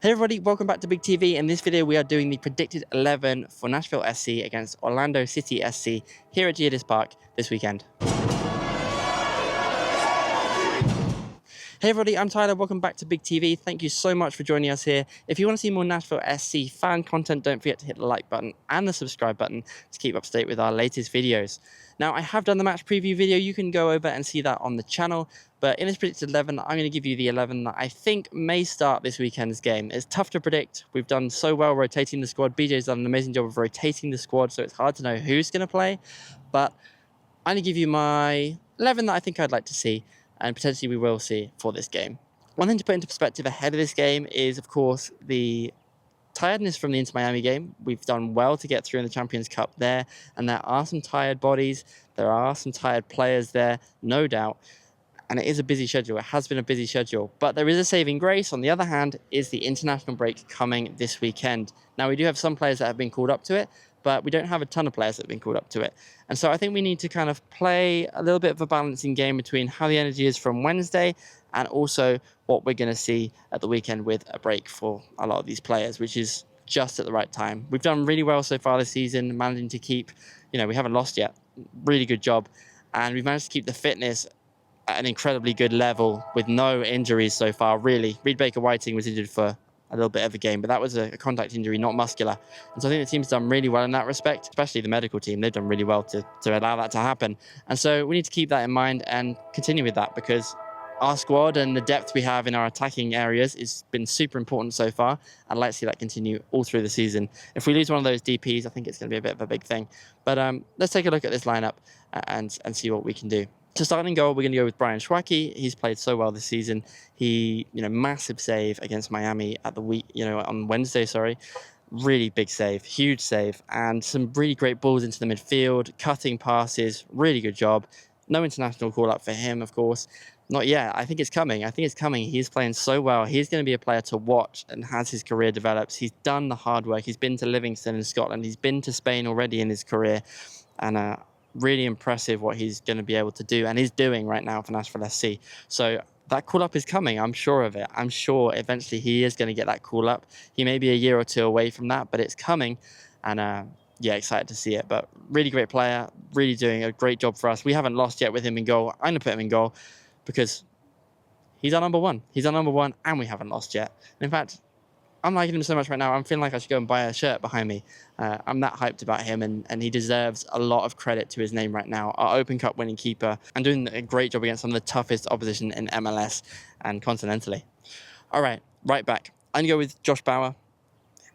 Hey everybody, welcome back to Big TV. In this video, we are doing the predicted 11 for Nashville SC against Orlando City SC here at Geodis Park this weekend. Hey everybody, I'm Tyler, welcome back to Big TV. Thank you so much for joining us here. If you want to see more Nashville SC fan content, don't forget to hit the like button and the subscribe button to keep up to date with our latest videos. Now, I have done the match preview video. You can go over and see that on the channel. But in this predicted 11, I'm going to give you the 11 that I think may start this weekend's game. It's tough to predict. We've done so well rotating the squad. BJ's done an amazing job of rotating the squad, so it's hard to know who's going to play. But I'm going to give you my 11 that I think I'd like to see, and potentially we will see for this game. One thing to put into perspective ahead of this game is, of course, the tiredness from the Inter Miami game. We've done well to get through in the Champions Cup there, and there are some tired bodies. There are some tired players there, no doubt. And it is a busy schedule. It has been a busy schedule. But there is a saving grace. On the other hand, is the international break coming this weekend. Now, we do have some players that have been called up to it, but we don't have a ton of players that have been called up to it. And so I think we need to kind of play a little bit of a balancing game between how the energy is from Wednesday and also what we're going to see at the weekend with a break for a lot of these players, which is just at the right time. We've done really well so far this season, managing to keep, we haven't lost yet. Really good job. And we've managed to keep the fitness at an incredibly good level with no injuries so far, really. Reed Baker-Whiting was injured for a little bit of a game, but that was a contact injury, not muscular. And so I think the team's done really well in that respect, especially the medical team. They've done really well to allow that to happen. And so we need to keep that in mind and continue with that, because our squad and the depth we have in our attacking areas has been super important so far. I'd like to see that continue all through the season. If we lose one of those DPs, I think it's going to be a bit of a big thing. But let's take a look at this lineup and see what we can do. To start in goal, we're going to go with Brian Schwacke. He's played so well this season. He, massive save against Miami at the week, on Wednesday, sorry. Really big save, huge save, and some really great balls into the midfield, cutting passes, really good job. No international call-up for him, of course. Not yet. I think it's coming. He's playing so well. He's going to be a player to watch, and as his career develops, he's done the hard work. He's been to Livingston in Scotland. He's been to Spain already in his career, and really impressive what he's going to be able to do and is doing right now for Nashville SC. So that call-up is coming. I'm sure of it. I'm sure eventually he is going to get that call-up. He may be a year or two away from that, but it's coming, and excited to see it. But really great player, really doing a great job for us. We haven't lost yet with him in goal. I'm going to put him in goal because he's our number one. He's our number one, and we haven't lost yet. And in fact, I'm liking him so much right now, I'm feeling like I should go and buy a shirt behind me. I'm that hyped about him, and he deserves a lot of credit to his name right now. Our Open Cup winning keeper and doing a great job against some of the toughest opposition in MLS and continentally. All right, right back. I'm going to go with Josh Bauer.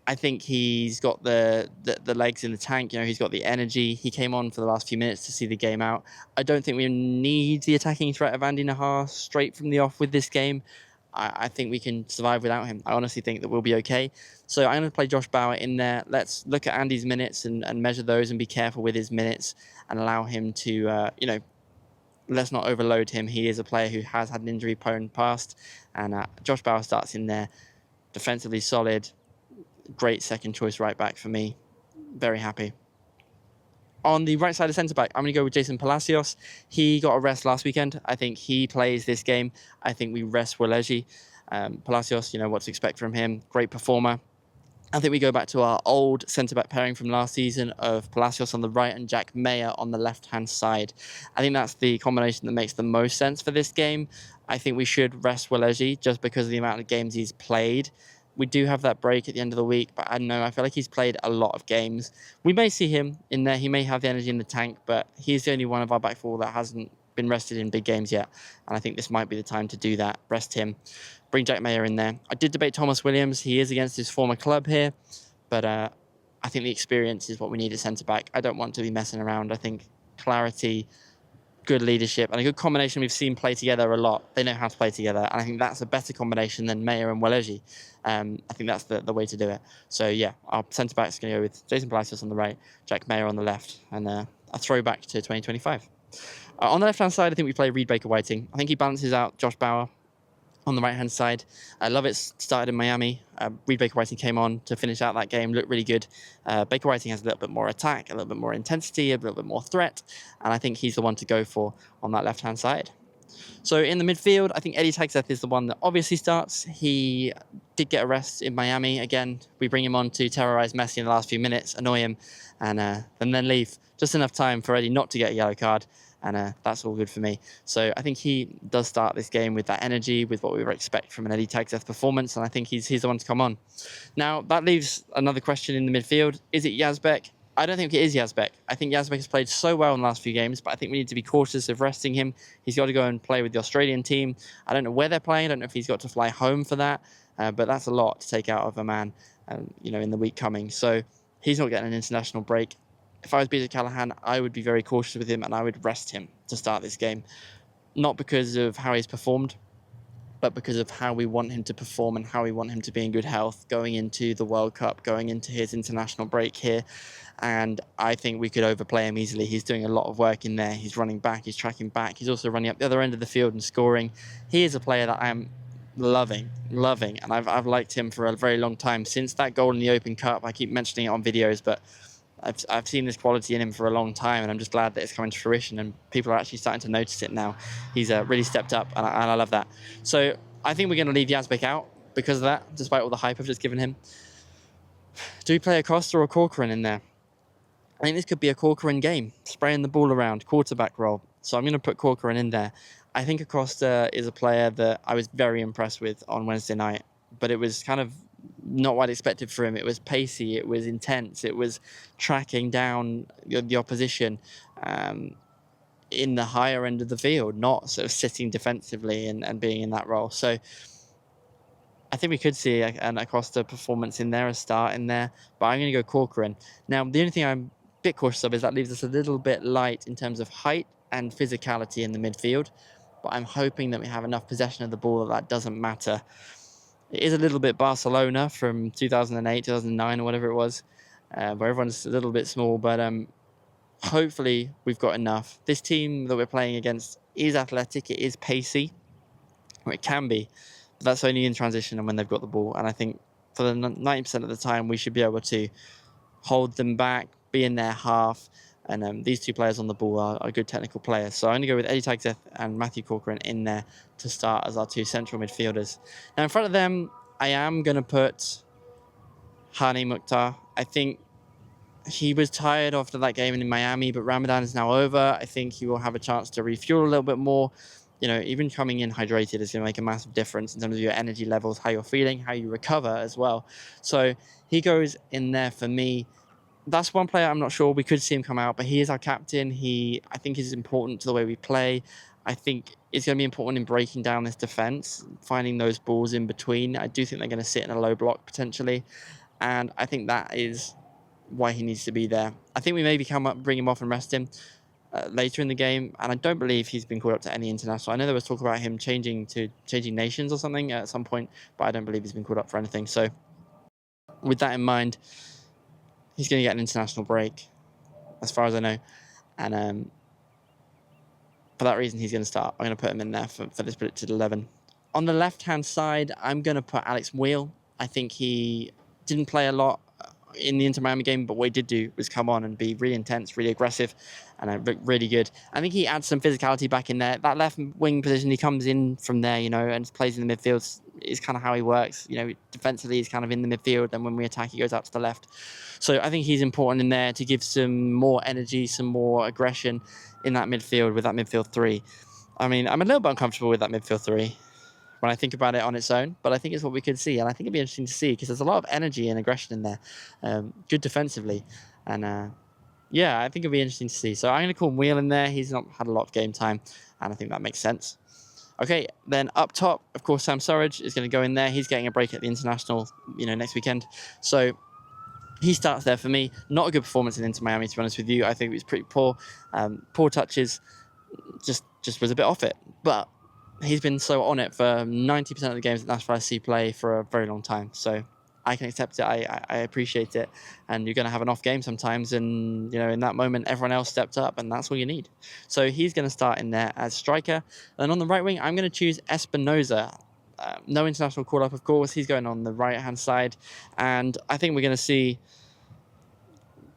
I think he's got the legs in the tank. He's got the energy. He came on for the last few minutes to see the game out. I don't think we need the attacking threat of Andy Nahar straight from the off with this game. I think we can survive without him. I honestly think that we'll be okay. So I'm going to play Josh Bauer in there. Let's look at Andy's minutes and measure those and be careful with his minutes and allow him to, let's not overload him. He is a player who has had an injury-prone past. And Josh Bauer starts in there. Defensively solid. Great second choice right back for me. Very happy. On the right side of centre-back, I'm going to go with Jason Palacios. He got a rest last weekend. I think he plays this game. I think we rest leggy. Palacios, what to expect from him. Great performer. I think we go back to our old centre-back pairing from last season of Palacios on the right and Jack Mayer on the left-hand side. I think that's the combination that makes the most sense for this game. I think we should rest leggy just because of the amount of games he's played. We do have that break at the end of the week, but I don't know. I feel like he's played a lot of games. We may see him in there. He may have the energy in the tank, but he's the only one of our back four that hasn't been rested in big games yet. And I think this might be the time to do that. Rest him. Bring Jack Mayer in there. I did debate Thomas Williams. He is against his former club here, but I think the experience is what we need at centre-back. I don't want to be messing around. I think clarity, good leadership, and a good combination we've seen play together a lot. They know how to play together, and I think that's a better combination than Mayer and Weleji. I think that's the way to do it. So yeah, our centre-back is going to go with Jason Palacios on the right, Jack Mayer on the left, and a throwback to 2025. On the left-hand side, I think we play Reed Baker-Whiting. I think he balances out Josh Bauer on the right-hand side. Lovett started in Miami. Reed Baker-Whiting came on to finish out that game, looked really good. Baker-Whiting has a little bit more attack, a little bit more intensity, a little bit more threat, and I think he's the one to go for on that left-hand side. So in the midfield, I think Eddie Tagseth is the one that obviously starts. He did get a rest in Miami. Again, we bring him on to terrorize Messi in the last few minutes, annoy him, and then leave. Just enough time for Eddie not to get a yellow card, and that's all good for me. So I think he does start this game with that energy, with what we would expect from an Eddie Tagzeth performance, and I think he's the one to come on. Now, that leaves another question in the midfield. Is it Yazbek? I don't think it is Yazbek. I think Yazbek has played so well in the last few games, but I think we need to be cautious of resting him. He's got to go and play with the Australian team. I don't know where they're playing. I don't know if he's got to fly home for that, but that's a lot to take out of a man, in the week coming. So he's not getting an international break. If I was Peter Callaghan, I would be very cautious with him and I would rest him to start this game. Not because of how he's performed, but because of how we want him to perform and how we want him to be in good health going into the World Cup, going into his international break here. And I think we could overplay him easily. He's doing a lot of work in there. He's running back, he's tracking back. He's also running up the other end of the field and scoring. He is a player that I am loving. And I've liked him for a very long time. Since that goal in the Open Cup, I keep mentioning it on videos, but I've seen this quality in him for a long time, and I'm just glad that it's coming to fruition and people are actually starting to notice it now. He's really stepped up, and I love that. So I think we're going to leave Yazbek out because of that, despite all the hype I've just given him. Do we play a Costa or a Corcoran in there? I think this could be a Corcoran game, spraying the ball around, quarterback role. So I'm going to put Corcoran in there. I think Acosta is a player that I was very impressed with on Wednesday night, but it was kind of not what I expected for him. It was pacey, it was intense, it was tracking down the opposition in the higher end of the field, not sort of sitting defensively and being in that role. So I think we could see an Acosta performance in there, a start in there, but I'm going to go Corcoran. Now, the only thing I'm a bit cautious of is that leaves us a little bit light in terms of height and physicality in the midfield, but I'm hoping that we have enough possession of the ball that doesn't matter. It is a little bit Barcelona from 2008, 2009, or whatever it was, where everyone's a little bit small, but hopefully we've got enough. This team that we're playing against is athletic, it is pacey, or it can be, but that's only in transition and when they've got the ball. And I think for the 90% of the time, we should be able to hold them back, be in their half, and these two players on the ball are good technical players. So I'm going to go with Eddie Tagzeth and Matthew Corcoran in there to start as our two central midfielders. Now, in front of them, I am going to put Hani Mukhtar. I think he was tired after that game in Miami, but Ramadan is now over. I think he will have a chance to refuel a little bit more. Even coming in hydrated is going to make a massive difference in terms of your energy levels, how you're feeling, how you recover as well. So he goes in there for me. That's one player I'm not sure. We could see him come out, but he is our captain. I think is important to the way we play. I think it's going to be important in breaking down this defense, finding those balls in between. I do think they're going to sit in a low block potentially, and I think that is why he needs to be there. I think we maybe bring him off and rest him later in the game, and I don't believe he's been called up to any international. I know there was talk about him changing nations or something at some point, but I don't believe he's been called up for anything. So with that in mind, he's going to get an international break, as far as I know. And for that reason, he's going to start. I'm going to put him in there for this predicted 11. On the left-hand side, I'm going to put Alex Wheel. I think he didn't play a lot in the Inter Miami game, but what he did do was come on and be really intense, really aggressive, and looked really good. I think he adds some physicality back in there. That left wing position, he comes in from there, and plays in the midfield is kind of how he works. Defensively, he's kind of in the midfield, and when we attack, he goes out to the left. So I think he's important in there to give some more energy, some more aggression in that midfield with that midfield three. I mean, I'm a little bit uncomfortable with that midfield three when I think about it on its own, but I think it's what we could see, and I think it'd be interesting to see because there's a lot of energy and aggression in there, good defensively, and I think it'd be interesting to see. So I'm going to call Wheel in there. He's not had a lot of game time, and I think that makes sense. Okay, then up top, of course, Sam Surridge is going to go in there. He's getting a break at the international, next weekend, so he starts there for me. Not a good performance in Inter Miami, to be honest with you. I think it was pretty poor, poor touches, just was a bit off it, but he's been so on it for 90% of the games that Nashville SC play for a very long time. So I can accept it. I appreciate it. And you're going to have an off game sometimes. And, in that moment, everyone else stepped up and that's all you need. So he's going to start in there as striker. And on the right wing, I'm going to choose Espinoza. No international call-up, of course. He's going on the right-hand side. And I think we're going to see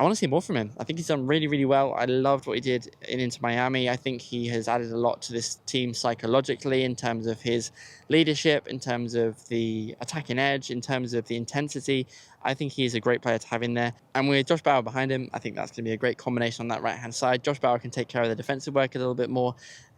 I want to see more from him. I think he's done really, really well. I loved what he did in Inter Miami. I think he has added a lot to this team psychologically in terms of his leadership, in terms of the attacking edge, in terms of the intensity. I think he is a great player to have in there. And with Josh Bauer behind him, I think that's going to be a great combination on that right-hand side. Josh Bauer can take care of the defensive work a little bit more,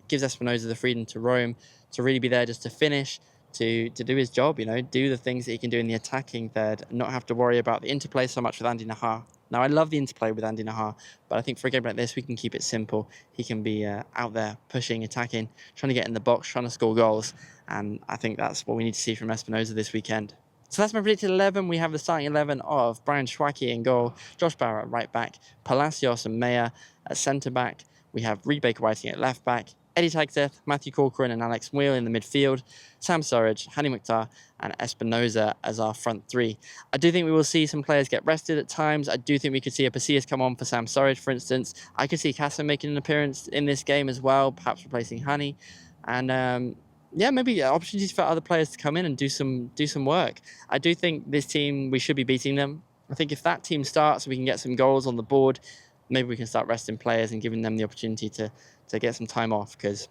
gives Espinosa the freedom to roam, to really be there just to finish, to do his job, do the things that he can do in the attacking third, not have to worry about the interplay so much with Andy Najar. Now, I love the interplay with Andy Najar, but I think for a game like this, we can keep it simple. He can be out there, pushing, attacking, trying to get in the box, trying to score goals, and I think that's what we need to see from Espinosa this weekend. So that's my predicted 11. We have the starting 11 of Brian Schwacke in goal, Josh Bauer at right back, Palacios and Meyer at centre back. We have Reed Baker-Whiting at left back, Eddie Tagseth, Matthew Corcoran and Alex Wheel in the midfield, Sam Surridge, Hani Mukhtar and Espinosa as our front three. I do think we will see some players get rested at times. I do think we could see a Pasillas come on for Sam Surridge, for instance. I could see Casa making an appearance in this game as well, perhaps replacing Hani. And maybe opportunities for other players to come in and do some work. I do think this team, we should be beating them. I think if that team starts, we can get some goals on the board. Maybe we can start resting players and giving them the opportunity to get some time off, because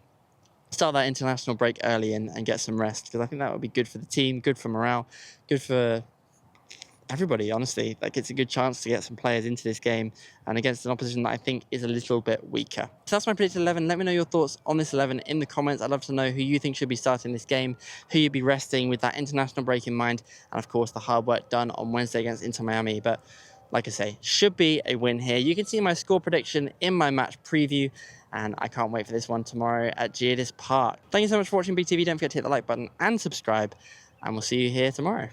start that international break early and get some rest, because I think that would be good for the team, good for morale, good for everybody, honestly. Like, it's a good chance to get some players into this game and against an opposition that I think is a little bit weaker. So that's my predicted 11. Let me know your thoughts on this 11 in the comments. I'd love to know who you think should be starting this game, who you'd be resting with that international break in mind, and of course the hard work done on Wednesday against Inter Miami. But like I say, should be a win here. You can see my score prediction in my match preview, and I can't wait for this one tomorrow at Geodis Park. Thank you so much for watching BTV. Don't forget to hit the like button and subscribe, and we'll see you here tomorrow.